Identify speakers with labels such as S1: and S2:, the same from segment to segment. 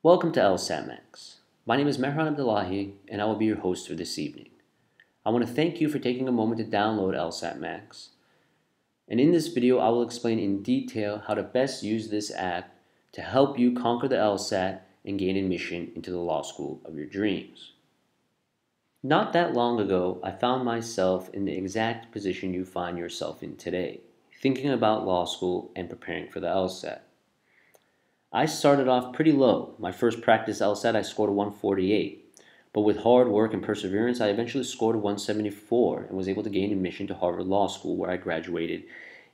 S1: Welcome to LSATMax. My name is Mehran Abdullahi and I will be your host for this evening. I want to thank you for taking a moment to download LSATMax. And in this video I will explain in detail how to best use this app to help you conquer the LSAT and gain admission into the law school of your dreams. Not that long ago, I found myself in the exact position you find yourself in today, thinking about law school and preparing for the LSAT. I started off pretty low. My first practice LSAT I scored a 148, but with hard work and perseverance I eventually scored a 174 and was able to gain admission to Harvard Law School, where I graduated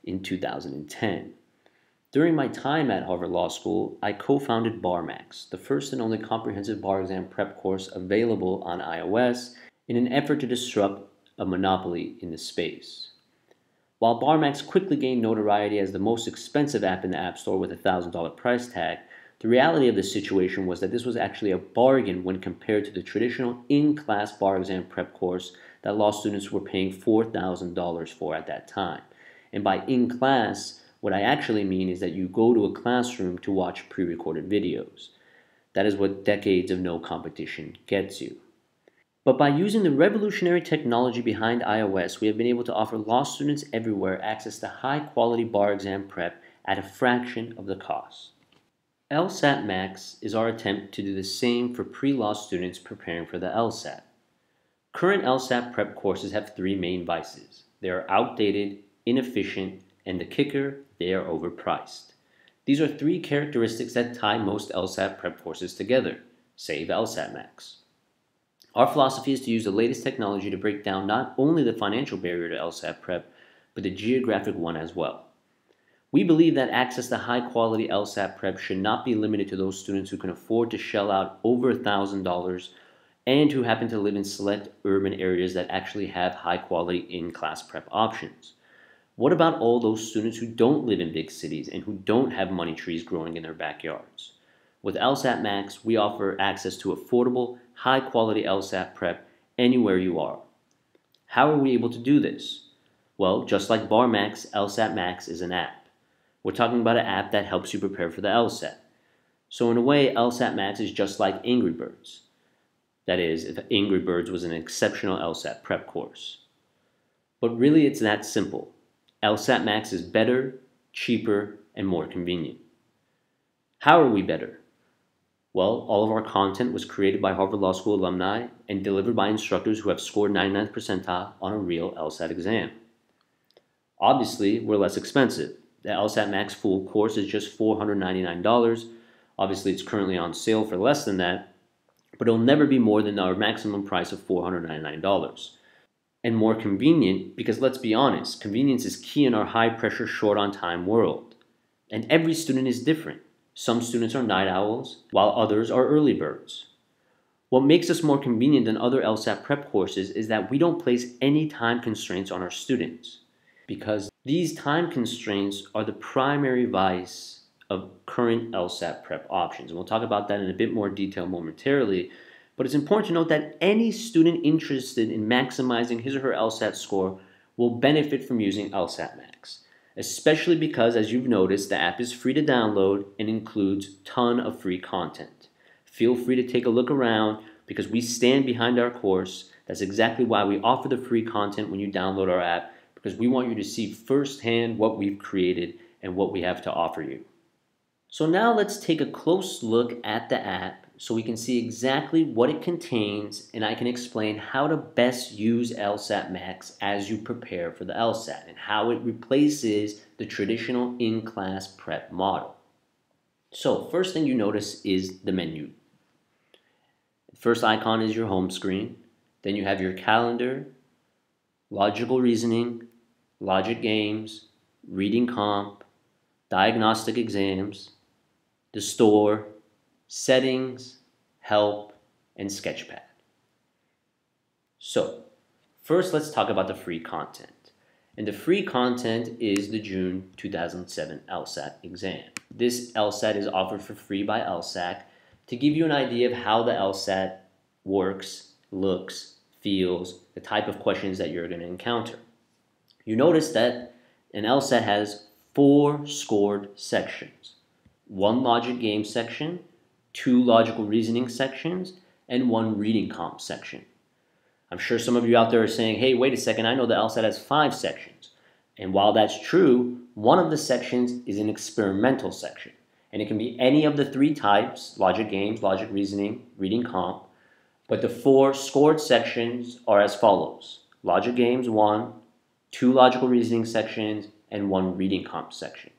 S1: in 2010. During my time at Harvard Law School, I co-founded BarMax, the first and only comprehensive bar exam prep course available on iOS, in an effort to disrupt a monopoly in the space. While BarMax quickly gained notoriety as the most expensive app in the App Store with a $1,000 price tag, the reality of the situation was that this was actually a bargain when compared to the traditional in-class bar exam prep course that law students were paying $4,000 for at that time. And by in-class, what I actually mean is that you go to a classroom to watch pre-recorded videos. That is what decades of no competition gets you. But by using the revolutionary technology behind iOS, we have been able to offer law students everywhere access to high-quality bar exam prep at a fraction of the cost. LSATMax is our attempt to do the same for pre-law students preparing for the LSAT. Current LSAT prep courses have three main vices. They are outdated, inefficient, and the kicker, they are overpriced. These are three characteristics that tie most LSAT prep courses together. Save LSATMax. Our philosophy is to use the latest technology to break down not only the financial barrier to LSAT prep, but the geographic one as well. We believe that access to high-quality LSAT prep should not be limited to those students who can afford to shell out over $1,000 and who happen to live in select urban areas that actually have high-quality in-class prep options. What about all those students who don't live in big cities and who don't have money trees growing in their backyards? With LSATMax, we offer access to affordable, high-quality LSAT prep anywhere you are. How are we able to do this? Well, just like BarMax, LSATMax is an app. We're talking about an app that helps you prepare for the LSAT. So in a way, LSATMax is just like Angry Birds. That is, if Angry Birds was an exceptional LSAT prep course. But really, it's that simple. LSATMax is better, cheaper, and more convenient. How are we better? Well, all of our content was created by Harvard Law School alumni and delivered by instructors who have scored 99th percentile on a real LSAT exam. Obviously, we're less expensive. The LSATMax full course is just $499. Obviously, it's currently on sale for less than that, but it'll never be more than our maximum price of $499. And more convenient because, let's be honest, convenience is key in our high-pressure, short-on-time world. And every student is different. Some students are night owls, while others are early birds. What makes us more convenient than other LSAT prep courses is that we don't place any time constraints on our students, because these time constraints are the primary vice of current LSAT prep options. And we'll talk about that in a bit more detail momentarily, but it's important to note that any student interested in maximizing his or her LSAT score will benefit from using LSATMax. Especially because, as you've noticed, the app is free to download and includes a ton of free content. Feel free to take a look around because we stand behind our course. That's exactly why we offer the free content when you download our app, because we want you to see firsthand what we've created and what we have to offer you. So now let's take a close look at the app so we can see exactly what it contains, and I can explain how to best use LSATMax as you prepare for the LSAT and how it replaces the traditional in-class prep model. So first thing you notice is the menu. The first icon is your home screen. Then you have your calendar, logical reasoning, logic games, reading comp, diagnostic exams, the store, settings, help, and sketchpad. So, first let's talk about the free content. And the free content is the June 2007 LSAT exam. This LSAT is offered for free by LSAC to give you an idea of how the LSAT works, looks, feels, the type of questions that you're going to encounter. You notice that an LSAT has 4 scored sections. 1 logic game section, 2 logical reasoning sections, and 1 reading comp section. I'm sure some of you out there are saying, hey, wait a second, I know the LSAT has 5 sections. And while that's true, one of the sections is an experimental section. And it can be any of the 3 types, logic games, logic reasoning, reading comp. But the 4 scored sections are as follows. Logic games 1, 2 logical reasoning sections, and 1 reading comp section.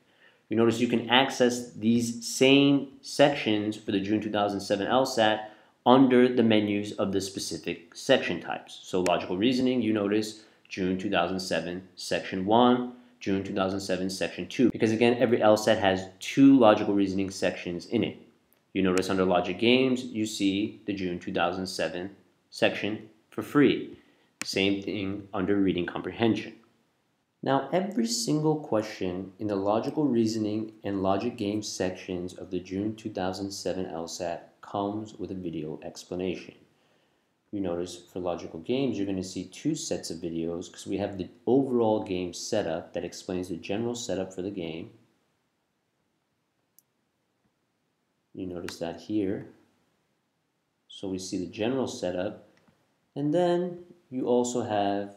S1: You notice you can access these same sections for the June 2007 LSAT under the menus of the specific section types. So logical reasoning, you notice June 2007 section 1, June 2007 section 2. Because again, every LSAT has 2 logical reasoning sections in it. You notice under logic games, you see the June 2007 section for free. Same thing under reading comprehension. Now, every single question in the logical reasoning and logic games sections of the June 2007 LSAT comes with a video explanation. You notice for logical games, you're going to see 2 sets of videos because we have the overall game setup that explains the general setup for the game. You notice that here. So we see the general setup, and then you also have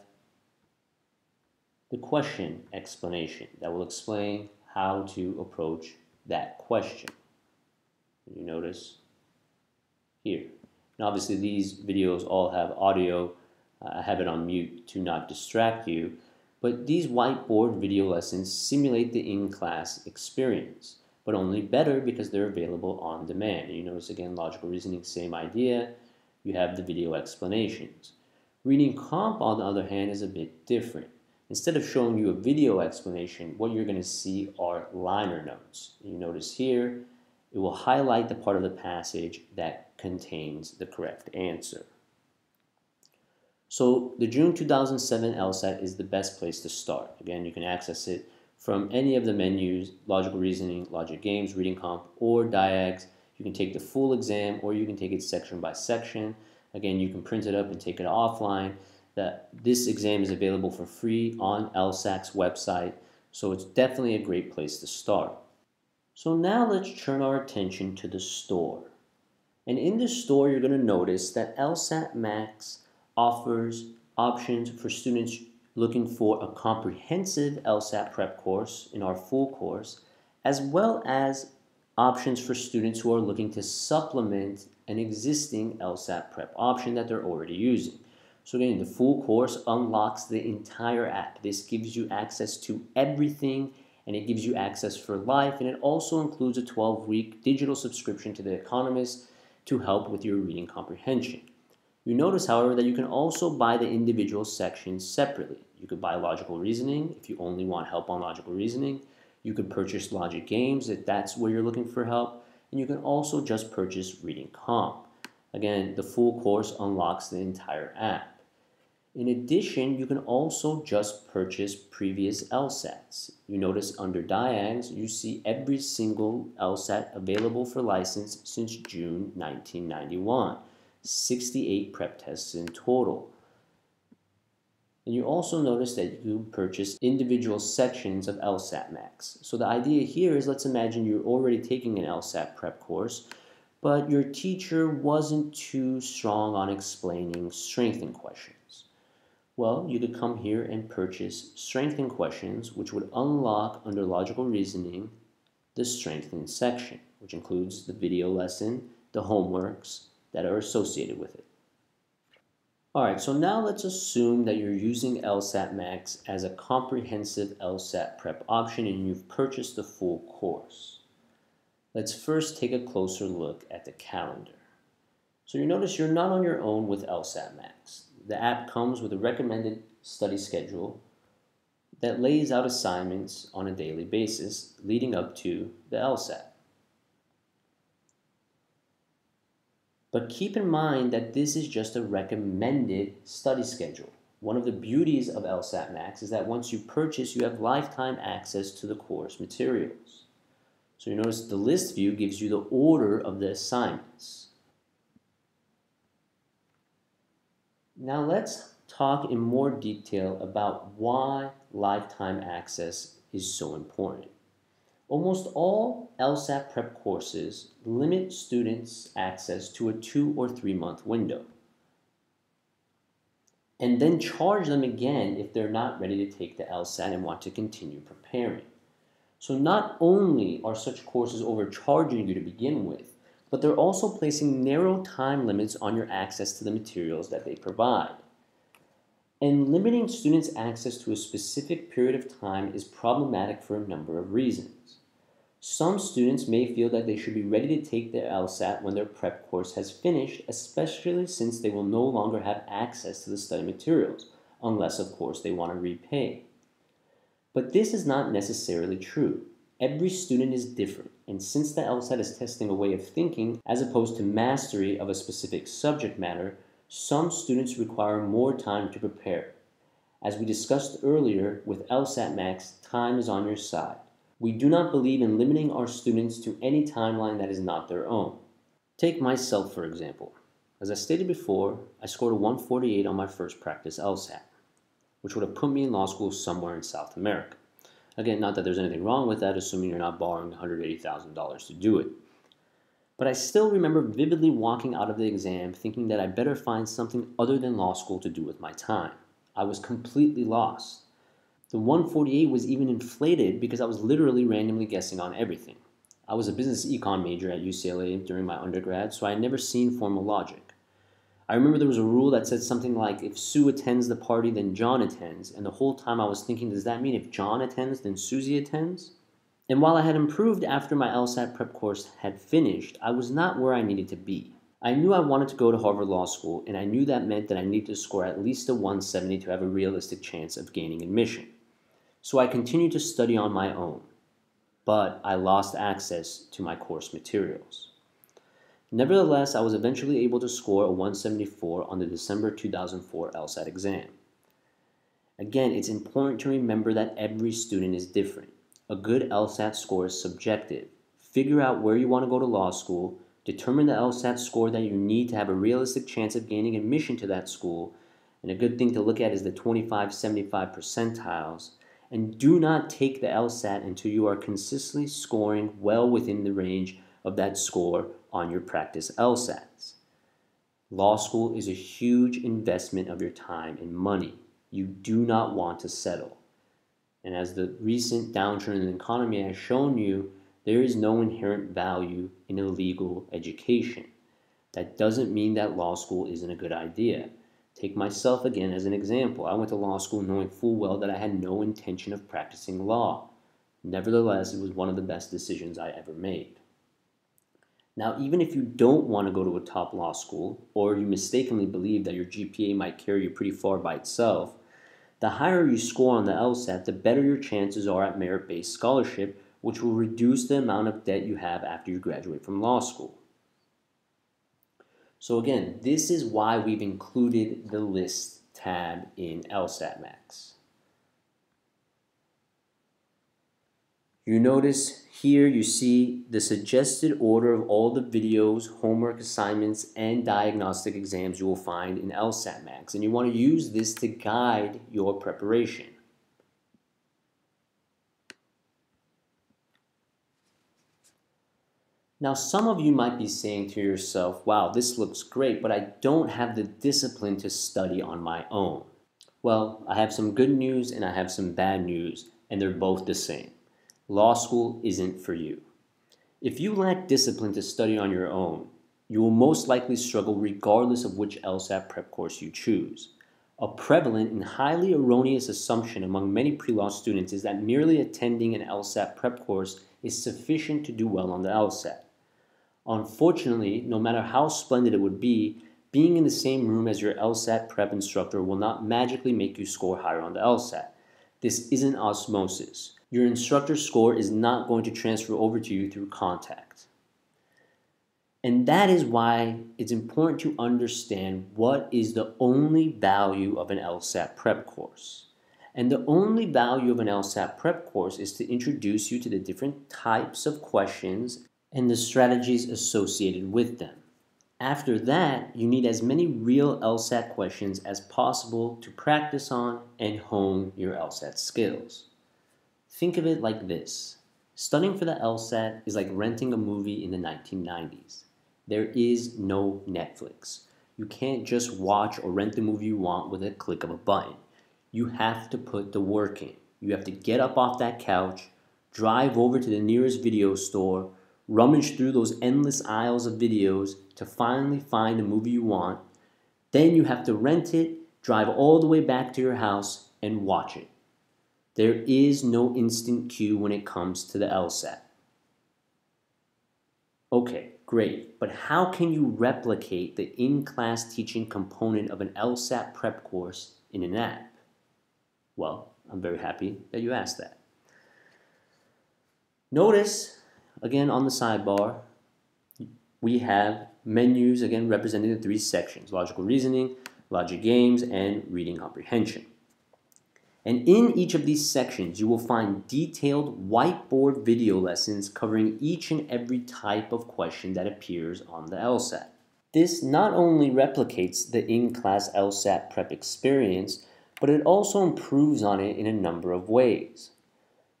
S1: the question explanation that will explain how to approach that question. You notice here. And obviously these videos all have audio. I have it on mute to not distract you, but these whiteboard video lessons simulate the in-class experience, but only better because they're available on demand. And you notice again, logical reasoning, same idea. You have the video explanations. Reading comp, on the other hand, is a bit different. Instead of showing you a video explanation, what you're going to see are liner notes. You notice here, it will highlight the part of the passage that contains the correct answer. So the June 2007 LSAT is the best place to start. Again, you can access it from any of the menus, logical reasoning, logic games, reading comp, or diags. You can take the full exam or you can take it section by section. Again, you can print it up and take it offline. This exam is available for free on LSAT's website, so it's definitely a great place to start. So now let's turn our attention to the store. And in the store, you're going to notice that LSATMax offers options for students looking for a comprehensive LSAT prep course in our full course, as well as options for students who are looking to supplement an existing LSAT prep option that they're already using. So again, the full course unlocks the entire app. This gives you access to everything, and it gives you access for life, and it also includes a 12-week digital subscription to The Economist to help with your reading comprehension. You notice, however, that you can also buy the individual sections separately. You could buy logical reasoning if you only want help on logical reasoning. You could purchase logic games if that's where you're looking for help, and you can also just purchase reading comp. Again, the full course unlocks the entire app. In addition, you can also just purchase previous LSATs. You notice under diags, you see every single LSAT available for license since June 1991. 68 prep tests in total. And you also notice that you can purchase individual sections of LSATMax. So the idea here is, let's imagine you're already taking an LSAT prep course, but your teacher wasn't too strong on explaining strengthened questions. Well, you could come here and purchase strengthened questions, which would unlock under logical reasoning the strengthened section, which includes the video lesson, the homeworks that are associated with it. Alright, so now let's assume that you're using LSATMax as a comprehensive LSAT prep option and you've purchased the full course. Let's first take a closer look at the calendar. So you notice you're not on your own with LSATMax. The app comes with a recommended study schedule that lays out assignments on a daily basis leading up to the LSAT. But keep in mind that this is just a recommended study schedule. One of the beauties of LSATMax is that once you purchase, you have lifetime access to the course materials. So you notice the list view gives you the order of the assignments. Now let's talk in more detail about why lifetime access is so important. Almost all LSAT prep courses limit students' access to a 2 or 3 month window, and then charge them again if they're not ready to take the LSAT and want to continue preparing. So not only are such courses overcharging you to begin with, but they're also placing narrow time limits on your access to the materials that they provide. And limiting students' access to a specific period of time is problematic for a number of reasons. Some students may feel that they should be ready to take their LSAT when their prep course has finished, especially since they will no longer have access to the study materials, unless of course they want to repay. But this is not necessarily true. Every student is different, and since the LSAT is testing a way of thinking as opposed to mastery of a specific subject matter, some students require more time to prepare. As we discussed earlier, with LSATMax, time is on your side. We do not believe in limiting our students to any timeline that is not their own. Take myself, for example. As I stated before, I scored a 148 on my first practice LSAT, which would have put me in law school somewhere in South America. Again, not that there's anything wrong with that, assuming you're not borrowing $180,000 to do it. But I still remember vividly walking out of the exam thinking that I better find something other than law school to do with my time. I was completely lost. The 148 was even inflated because I was literally randomly guessing on everything. I was a business econ major at UCLA during my undergrad, so I had never seen formal logic. I remember there was a rule that said something like, if Sue attends the party, then John attends, and the whole time I was thinking, does that mean if John attends, then Susie attends? And while I had improved after my LSAT prep course had finished, I was not where I needed to be. I knew I wanted to go to Harvard Law School, and I knew that meant that I needed to score at least a 170 to have a realistic chance of gaining admission. So I continued to study on my own, but I lost access to my course materials. Nevertheless, I was eventually able to score a 174 on the December 2004 LSAT exam. Again, it's important to remember that every student is different. A good LSAT score is subjective. Figure out where you want to go to law school, determine the LSAT score that you need to have a realistic chance of gaining admission to that school, and a good thing to look at is the 25-75 percentiles, and do not take the LSAT until you are consistently scoring well within the range of that score on your practice LSATs. Law school is a huge investment of your time and money. You do not want to settle. And as the recent downturn in the economy has shown you, there is no inherent value in a legal education. That doesn't mean that law school isn't a good idea. Take myself again as an example. I went to law school knowing full well that I had no intention of practicing law. Nevertheless, it was one of the best decisions I ever made. Now, even if you don't want to go to a top law school, or you mistakenly believe that your GPA might carry you pretty far by itself, the higher you score on the LSAT, the better your chances are at merit-based scholarship, which will reduce the amount of debt you have after you graduate from law school. So again, this is why we've included the list tab in LSATMax. You notice here you see the suggested order of all the videos, homework assignments, and diagnostic exams you will find in LSATMax, and you want to use this to guide your preparation. Now, some of you might be saying to yourself, wow, this looks great, but I don't have the discipline to study on my own. Well, I have some good news and I have some bad news, and they're both the same. Law school isn't for you. If you lack discipline to study on your own, you will most likely struggle regardless of which LSAT prep course you choose. A prevalent and highly erroneous assumption among many pre-law students is that merely attending an LSAT prep course is sufficient to do well on the LSAT. Unfortunately, no matter how splendid it would be, being in the same room as your LSAT prep instructor will not magically make you score higher on the LSAT. This isn't osmosis. Your instructor's score is not going to transfer over to you through contact. And that is why it's important to understand what is the only value of an LSAT prep course. And the only value of an LSAT prep course is to introduce you to the different types of questions and the strategies associated with them. After that, you need as many real LSAT questions as possible to practice on and hone your LSAT skills. Think of it like this. Studying for the LSAT is like renting a movie in the 1990s. There is no Netflix. You can't just watch or rent the movie you want with a click of a button. You have to put the work in. You have to get up off that couch, drive over to the nearest video store, rummage through those endless aisles of videos to finally find a movie you want. Then you have to rent it, drive all the way back to your house, and watch it. There is no instant queue when it comes to the LSAT. Okay, great, but how can you replicate the in-class teaching component of an LSAT prep course in an app? Well, I'm very happy that you asked that. Notice, again on the sidebar, we have menus, again representing the three sections: logical reasoning, logic games, and reading comprehension. And in each of these sections, you will find detailed whiteboard video lessons covering each and every type of question that appears on the LSAT. This not only replicates the in-class LSAT prep experience, but it also improves on it in a number of ways.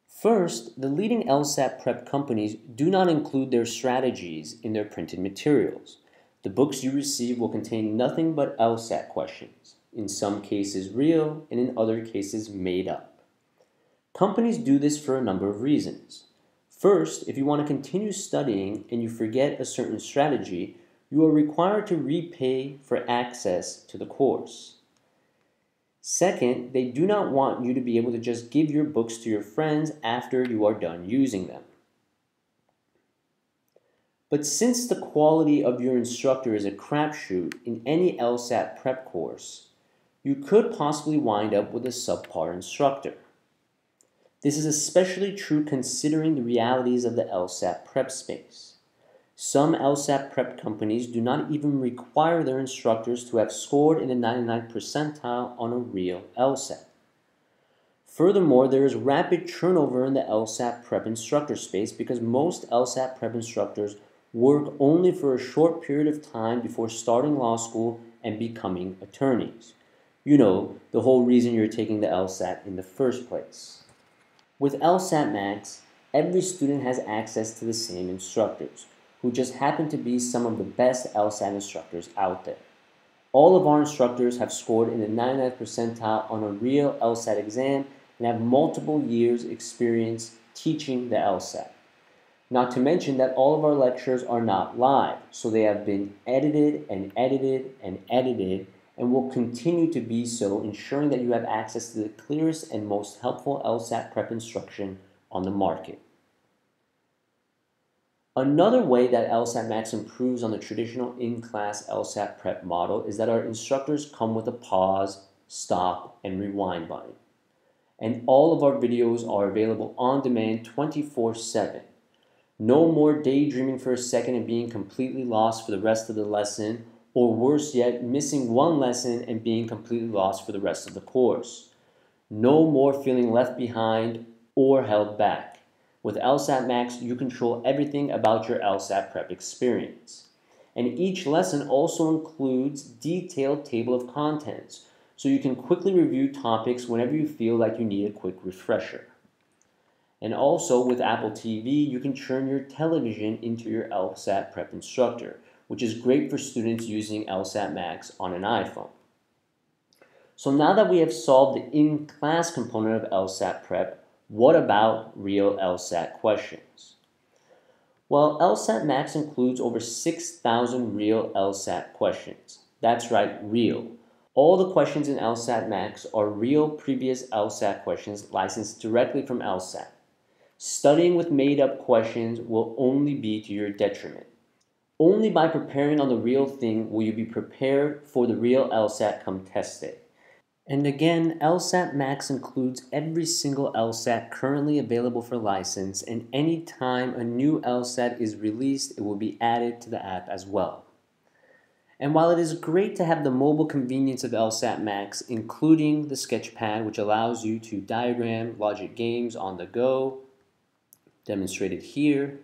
S1: First, the leading LSAT prep companies do not include their strategies in their printed materials. The books you receive will contain nothing but LSAT questions, in some cases real and in other cases made up. Companies do this for a number of reasons. First, if you want to continue studying and you forget a certain strategy, you are required to repay for access to the course. Second, they do not want you to be able to just give your books to your friends after you are done using them. But since the quality of your instructor is a crapshoot in any LSAT prep course, you could possibly wind up with a subpar instructor. This is especially true considering the realities of the LSAT prep space. Some LSAT prep companies do not even require their instructors to have scored in the 99th percentile on a real LSAT. Furthermore, there is rapid turnover in the LSAT prep instructor space because most LSAT prep instructors work only for a short period of time before starting law school and becoming attorneys. You know, the whole reason you're taking the LSAT in the first place. With LSATMax, every student has access to the same instructors, who just happen to be some of the best LSAT instructors out there. All of our instructors have scored in the 99th percentile on a real LSAT exam and have multiple years experience teaching the LSAT. Not to mention that all of our lectures are not live, so they have been edited and edited and edited and will continue to be so, ensuring that you have access to the clearest and most helpful LSAT prep instruction on the market. Another way that LSATMax improves on the traditional in-class LSAT prep model is that our instructors come with a pause, stop, and rewind button. And all of our videos are available on demand 24/7. No more daydreaming for a second and being completely lost for the rest of the lesson, or worse yet, missing one lesson and being completely lost for the rest of the course. No more feeling left behind or held back. With LSATMax, you control everything about your LSAT prep experience. And each lesson also includes detailed table of contents, so you can quickly review topics whenever you feel like you need a quick refresher. And also with Apple TV, you can turn your television into your LSAT prep instructor, which is great for students using LSATMax on an iPhone. So now that we have solved the in-class component of LSAT prep, what about real LSAT questions? Well, LSATMax includes over 6,000 real LSAT questions. That's right, real. All the questions in LSATMax are real previous LSAT questions licensed directly from LSAT. Studying with made-up questions will only be to your detriment. Only by preparing on the real thing will you be prepared for the real LSAT come test day. And again, LSATMax includes every single LSAT currently available for license, and anytime a new LSAT is released, it will be added to the app as well. And while it is great to have the mobile convenience of LSATMax, including the sketchpad, which allows you to diagram logic games on the go, demonstrated here,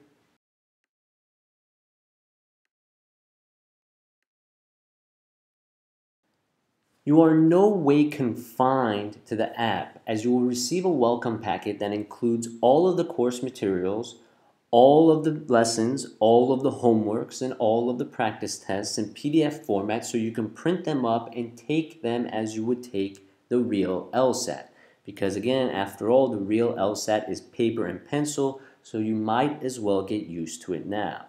S1: You are in no way confined to the app, as you will receive a welcome packet that includes all of the course materials, all of the lessons, all of the homeworks, and all of the practice tests in PDF format so you can print them up and take them as you would take the real LSAT. Because again, after all, the real LSAT is paper and pencil, so you might as well get used to it now.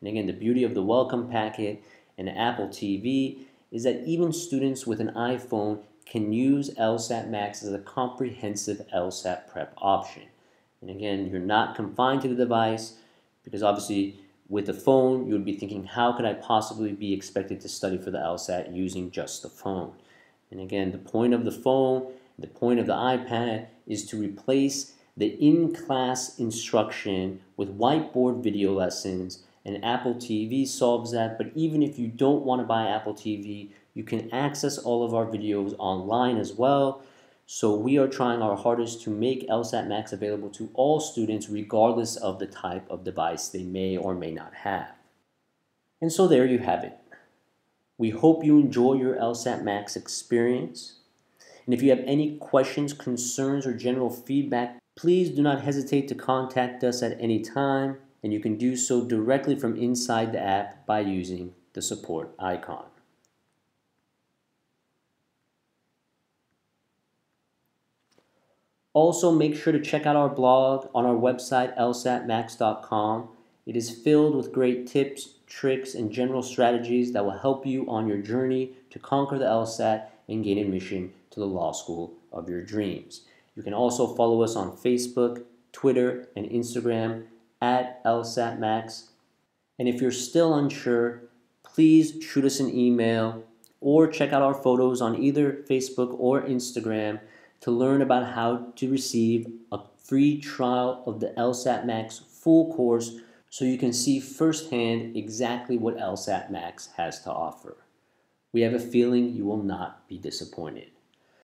S1: And again, the beauty of the welcome packet and Apple TV is that even students with an iPhone can use LSATMax as a comprehensive LSAT prep option. And again, you're not confined to the device because obviously with the phone, you would be thinking, how could I possibly be expected to study for the LSAT using just the phone? And again, the point of the phone, the point of the iPad is to replace the in-class instruction with whiteboard video lessons, and Apple TV solves that. But even if you don't want to buy Apple TV, you can access all of our videos online as well. So we are trying our hardest to make LSATMax available to all students regardless of the type of device they may or may not have. And so there you have it. We hope you enjoy your LSATMax experience. And if you have any questions, concerns, or general feedback, please do not hesitate to contact us at any time, and you can do so directly from inside the app by using the support icon. Also, make sure to check out our blog on our website, lsatmax.com. It is filled with great tips, tricks, and general strategies that will help you on your journey to conquer the LSAT and gain admission to the law school of your dreams. You can also follow us on Facebook, Twitter, and Instagram at LSATMax. And if you're still unsure, please shoot us an email or check out our photos on either Facebook or Instagram to learn about how to receive a free trial of the LSATMax full course so you can see firsthand exactly what LSATMax has to offer. We have a feeling you will not be disappointed.